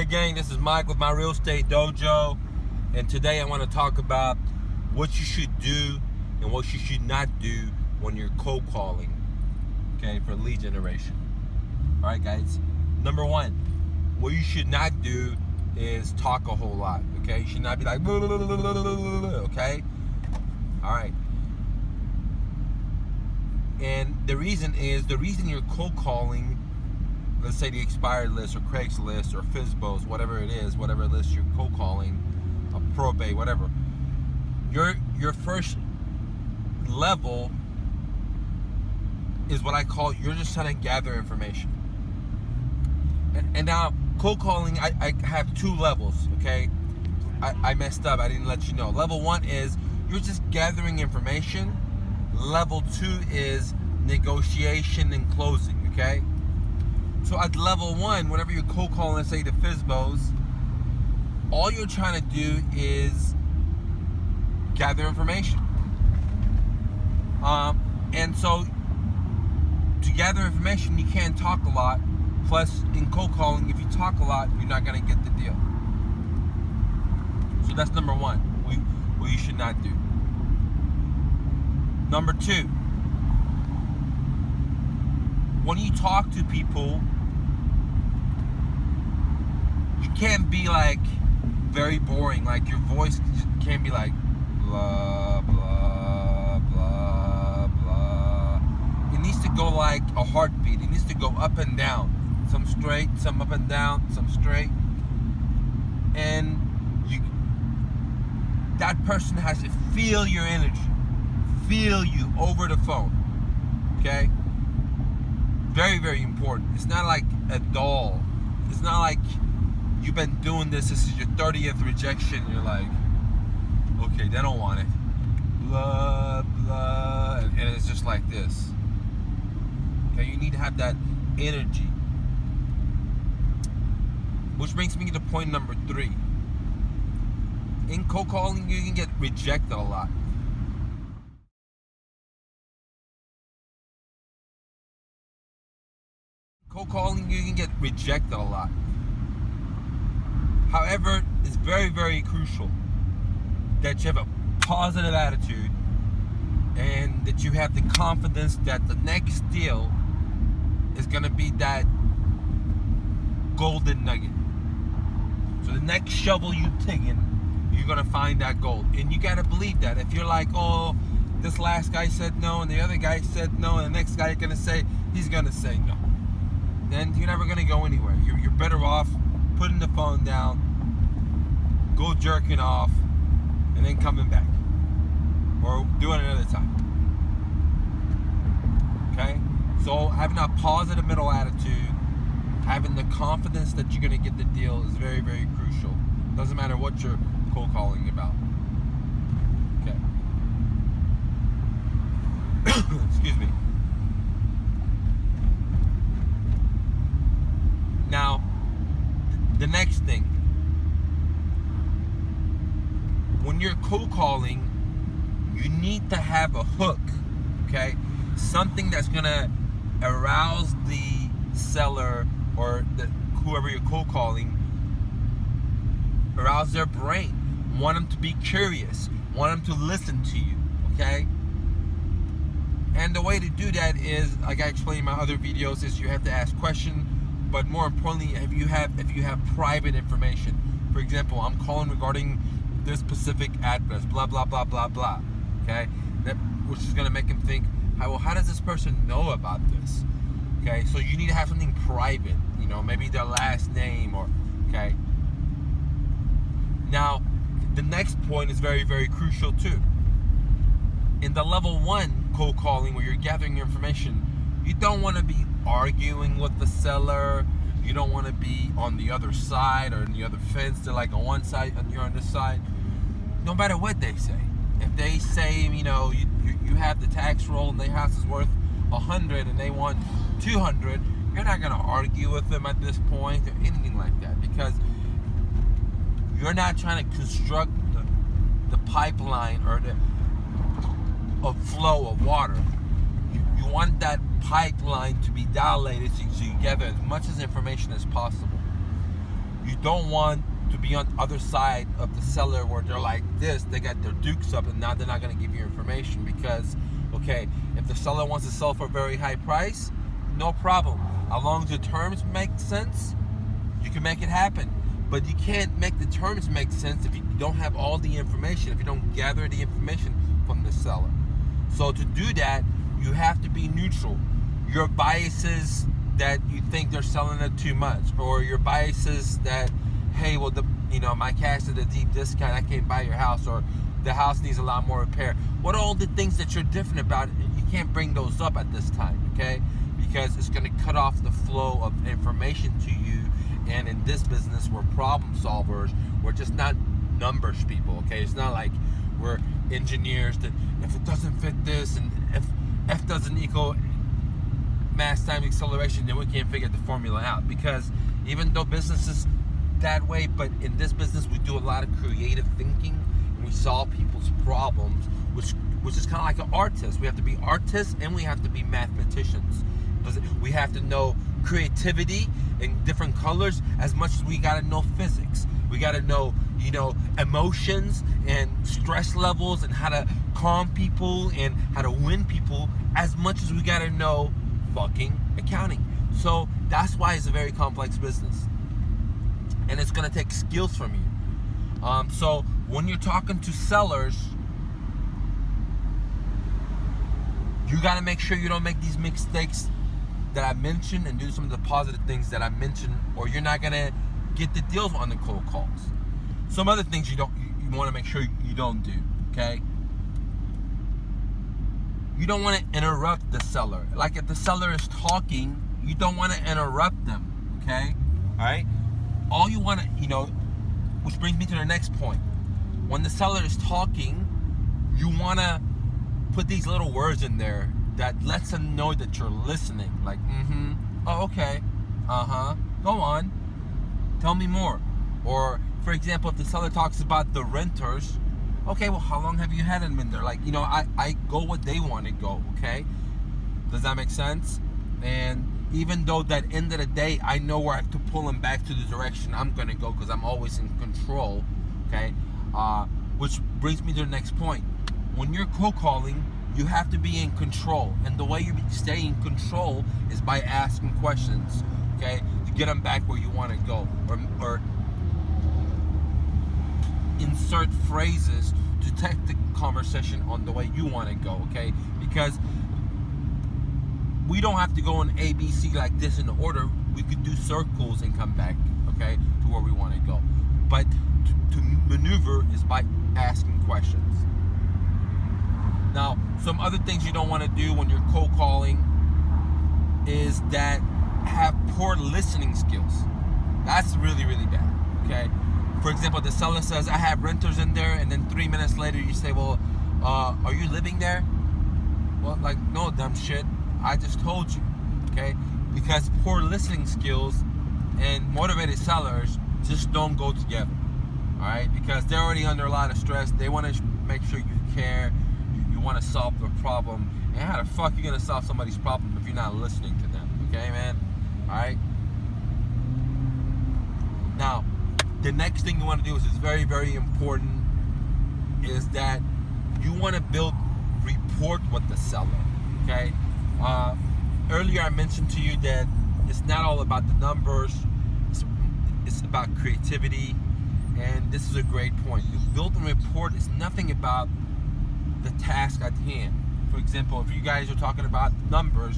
Hey gang, this is Mike with my real estate dojo, and today I want to talk about what you should do and what you should not do when you're cold calling, okay, for lead generation. All right, guys. Number one, what you should not do is talk a whole lot, okay? You should not be like, okay? All right. And the reason you're cold calling, let's say the expired list or Craigslist or Fizbos, whatever it is, whatever list you're cold calling, a probate, whatever. Your first level is what I call, you're just trying to gather information. And now cold calling, I have two levels, okay? I messed up, I didn't let you know. Level one is you're just gathering information. Level two is negotiation and closing, okay? So at level one, whenever you're cold calling, let's say the Fizbos, all you're trying to do is gather information. And so to gather information, you can't talk a lot. Plus, in cold calling, if you talk a lot, you're not going to get the deal. So that's number one, what you should not do. Number two, when you talk to people, you can't be like very boring. Like your voice can't be like blah, blah, blah, blah. It needs to go like a heartbeat. It needs to go up and down. Some straight, some up and down, some straight. And that person has to feel your energy. Feel you over the phone. Okay? Very, very important. It's not like a doll. It's not like you've been doing this. This is your 30th rejection. You're like, okay, they don't want it. Blah, blah. And it's just like this. Okay, you need to have that energy. Which brings me to point number three. In cold calling, you can get rejected a lot. Cold calling, you can get rejected a lot. However, it's very, very crucial that you have a positive attitude and that you have the confidence that the next deal is going to be that golden nugget. So the next shovel you dig in, you're going to find that gold. And you got to believe that. If you're like, oh, this last guy said no, and the other guy said no, and the next guy is going to say, he's going to say no, then you're never going to go anywhere. You're better off putting the phone down, go jerking off, and then coming back. Or doing it another time. Okay? So having a positive mental attitude, having the confidence that you're going to get the deal is very, very crucial. Doesn't matter what you're cold calling about. Okay. Excuse me. Now, the next thing. When you're cold calling, you need to have a hook, okay? Something that's going to arouse the seller or whoever you're cold calling, arouse their brain. Want them to be curious. Want them to listen to you, okay? And the way to do that is, like I explained in my other videos, is you have to ask questions, but more importantly, if you have private information. For example, I'm calling regarding this specific address, blah, blah, blah, blah, blah, okay? Which is going to make him think, well, how does this person know about this? Okay, so you need to have something private, you know, maybe their last name or, okay? Now, the next point is very, very crucial too. In the level one cold calling where you're gathering information, you don't want to be arguing with the seller. You don't want to be on the other side or on the other fence. They're like on one side and you're on this side. No matter what they say. If they say, you know, you have the tax roll and their house is worth 100 and they want 200, you're not going to argue with them at this point or anything like that, because you're not trying to construct the pipeline or a flow of water. You want that pipeline to be dilated so you gather as much as information as possible. You don't want to be on the other side of the seller where they're like this, they got their dukes up and now they're not going to give you information because, okay, if the seller wants to sell for a very high price, no problem. As long as the terms make sense, you can make it happen. But you can't make the terms make sense if you don't have all the information, if you don't gather the information from the seller. So to do that, you have to be neutral. Your biases that you think they're selling it too much, or your biases that, hey, well, my cash is a deep discount, I can't buy your house, or the house needs a lot more repair. What are all the things that you're different about? You can't bring those up at this time, okay? Because it's going to cut off the flow of information to you. And in this business, we're problem solvers. We're just not numbers people, okay? It's not like we're engineers that if it doesn't fit this and if F doesn't equal mass times acceleration, then we can't figure the formula out. Because even though business is that way, but in this business, we do a lot of creative thinking and we solve people's problems, which is kind of like an artist. We have to be artists and we have to be mathematicians. We have to know creativity in different colors as much as we got to know physics. We got to know, emotions and stress levels and how to calm people and how to win people as much as we got to know fucking accounting. So that's why it's a very complex business. And it's going to take skills from you. So when you're talking to sellers, you got to make sure you don't make these mistakes that I mentioned and do some of the positive things that I mentioned, or you're not gonna get the deals on the cold calls. Some other things you want to make sure you don't do, okay? You don't want to interrupt the seller. Like if the seller is talking, you don't want to interrupt them, okay? All right? All you want to, which brings me to the next point. When the seller is talking, you want to put these little words in there that lets them know that you're listening. Like, oh, okay, go on, tell me more. Or, for example, if the seller talks about the renters, okay, well, how long have you had them in there? Like, I go what they want to go, okay? Does that make sense? And even though that end of the day, I know where I have to pull them back to the direction I'm going to go because I'm always in control, okay? Which brings me to the next point. When you're cold calling, you have to be in control. And the way you stay in control is by asking questions, okay? To get them back where you want to go. Or insert phrases to take the conversation on the way you want to go, okay? Because we don't have to go in A, B, C like this in order. We could do circles and come back, okay, to where we want to go. But to maneuver is by asking questions. Now, some other things you don't want to do when you're cold calling is that have poor listening skills. That's really, really bad, okay? For example, the seller says, I have renters in there, and then 3 minutes later you say, well, are you living there? Well, like, no, dumb shit. I just told you, okay? Because poor listening skills and motivated sellers just don't go together, all right? Because they're already under a lot of stress. They want to make sure you care. Want to solve the problem, and how the fuck you gonna solve somebody's problem if you're not listening to them? Okay, man. All right. Now, the next thing you want to do is very, very important. Is that you want to build rapport with the seller. Okay. Earlier I mentioned to you that it's not all about the numbers. It's about creativity, and this is a great point. You building rapport is nothing about the task at hand. For example, if you guys are talking about numbers,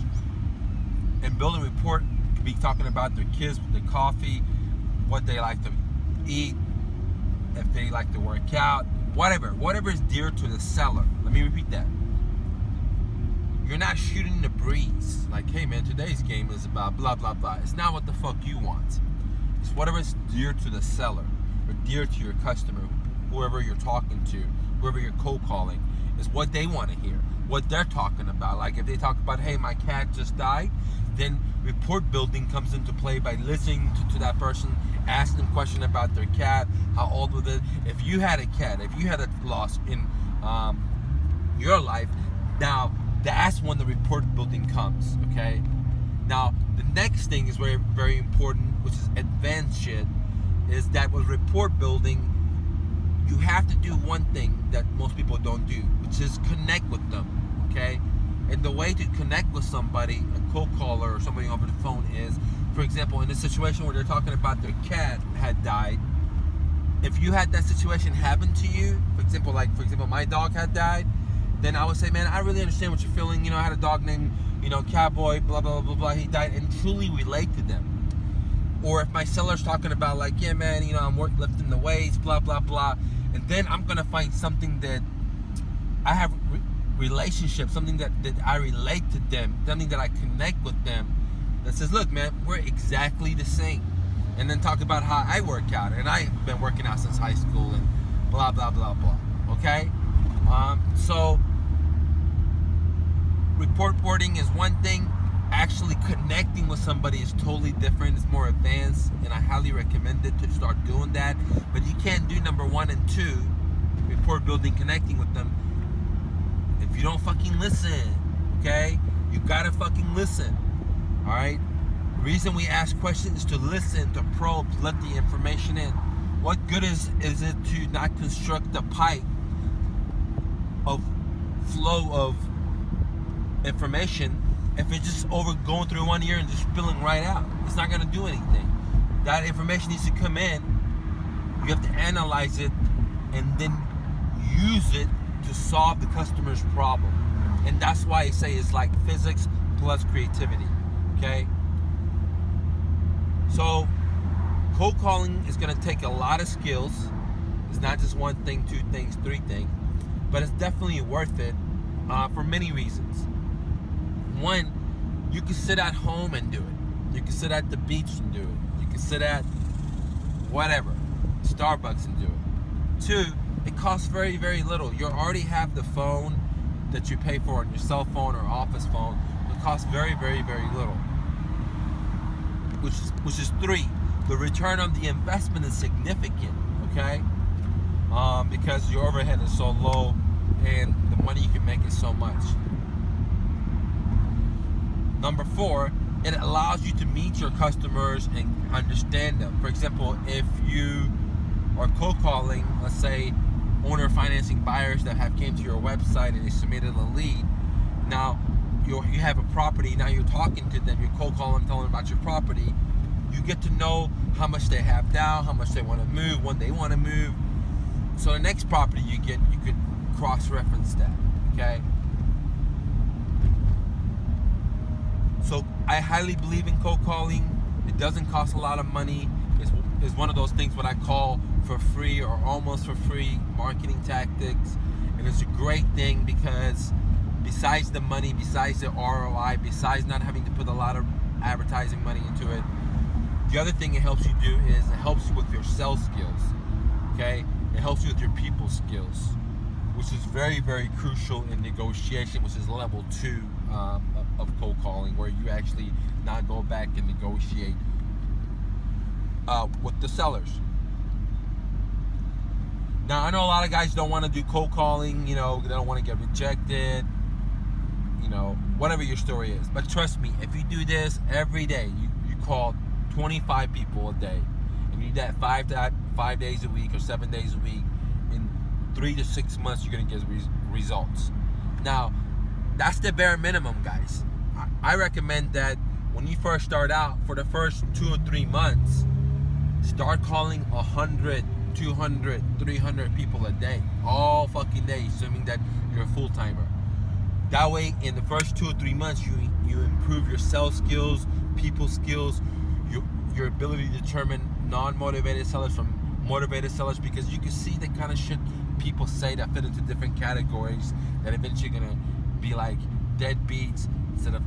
and building a report could be talking about their kids with their coffee, what they like to eat, if they like to work out, whatever is dear to the seller. Let me repeat that. You're not shooting the breeze. Like, hey man, today's game is about blah blah blah. It's not what the fuck you want. It's whatever is dear to the seller or dear to your customer, whoever you're talking to, whoever you're cold calling. Is what they want to hear, what they're talking about. Like if they talk about, hey, my cat just died, then report building comes into play by listening to that person, asking them a question about their cat, how old was it. If you had a cat, if you had a loss in your life, now that's when the report building comes, okay? Now, the next thing is very, very important, which is advanced shit, is that with report building, you have to do one thing that most people don't do, which is connect with them, okay? And the way to connect with somebody, a cold caller or somebody over the phone, is, for example, in a situation where they're talking about their cat had died, if you had that situation happen to you, for example, my dog had died, then I would say, man, I really understand what you're feeling. I had a dog named, Cowboy, blah, blah, blah, blah, he died, and truly relate to them. Or if my seller's talking about, like, yeah, man, I'm lifting the weights, blah, blah, blah, and then I'm going to find something that I have relationship, something that I relate to them, something that I connect with them, that says, look, man, we're exactly the same. And then talk about how I work out, and I've been working out since high school, and blah, blah, blah, blah, okay? So report boarding is one thing. Actually connecting with somebody is totally different. It's more advanced, and I highly recommend it to start doing that. But you can't do number 1 and 2, report building, connecting with them, if you don't fucking listen, okay? You gotta fucking listen, all right? The reason we ask questions is to listen, to probe, to let the information in. What good is it to not construct a pipe of flow of information if it's just going through one ear and just spilling right out? It's not gonna do anything. That information needs to come in. You have to analyze it and then use it to solve the customer's problem. And that's why I say it's like physics plus creativity, okay? So cold calling is gonna take a lot of skills. It's not just one thing, 2 things, 3 things, but it's definitely worth it for many reasons. One, you can sit at home and do it. You can sit at the beach and do it. You can sit at whatever, Starbucks, and do it. 2, it costs very, very little. You already have the phone that you pay for on your cell phone or office phone. It costs very, very, very little. Which is 3, the return on the investment is significant, okay? Because your overhead is so low and the money you can make is so much. Number 4, it allows you to meet your customers and understand them. For example, if you are cold calling, let's say, owner financing buyers that have came to your website and they submitted a lead. Now you have a property. Now you're talking to them. You're cold calling, telling them about your property. You get to know how much they have down, how much they want to move, when they want to move. So the next property you get, you could cross-reference that. Okay. So I highly believe in cold calling. It doesn't cost a lot of money. It's one of those things what I call for free or almost for free marketing tactics. And it's a great thing because besides the money, besides the ROI, besides not having to put a lot of advertising money into it, the other thing it helps you do is it helps you with your sales skills, okay? It helps you with your people skills, which is very, very crucial in negotiation, which is level 2 of cold calling, where you actually now go back and negotiate with the sellers. Now, I know a lot of guys don't want to do cold calling, they don't want to get rejected, whatever your story is. But trust me, if you do this every day, you call 25 people a day, and you do that 5 days a week or 7 days a week, in 3 to 6 months, you're going to get results. Now, that's the bare minimum, guys. I recommend that when you first start out, for the first 2 or 3 months, start calling 100, 200, 300 people a day, all fucking day, assuming that you're a full-timer. That way, in the first 2 or 3 months, you improve your sales skills, people skills, your ability to determine non-motivated sellers from motivated sellers, because you can see the kind of shit people say that fit into different categories that eventually are gonna be like deadbeats instead of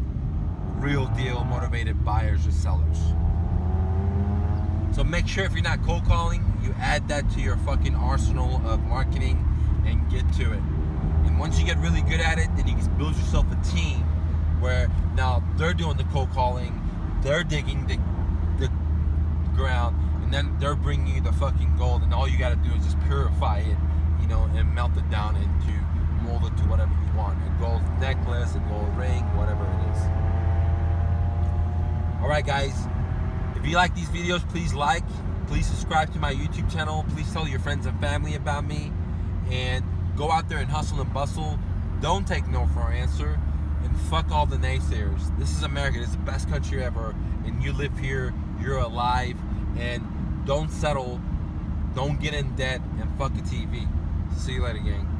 real deal motivated buyers or sellers. So make sure if you're not cold calling, you add that to your fucking arsenal of marketing and get to it. And once you get really good at it, then you can build yourself a team where now they're doing the cold calling, they're digging the ground, and then they're bringing you the fucking gold, and all you got to do is just purify it, and melt it down into, mold it to whatever you want, a gold necklace, a gold ring, whatever it is. All right, guys, if you like these videos, please like, Please subscribe to my YouTube channel. Please tell your friends and family about me. And go out there and hustle and bustle. Don't take no for an answer. And fuck all the naysayers. This is America. This is the best country ever. And you live here. You're alive. And don't settle. Don't get in debt. And fuck a TV. See you later, gang.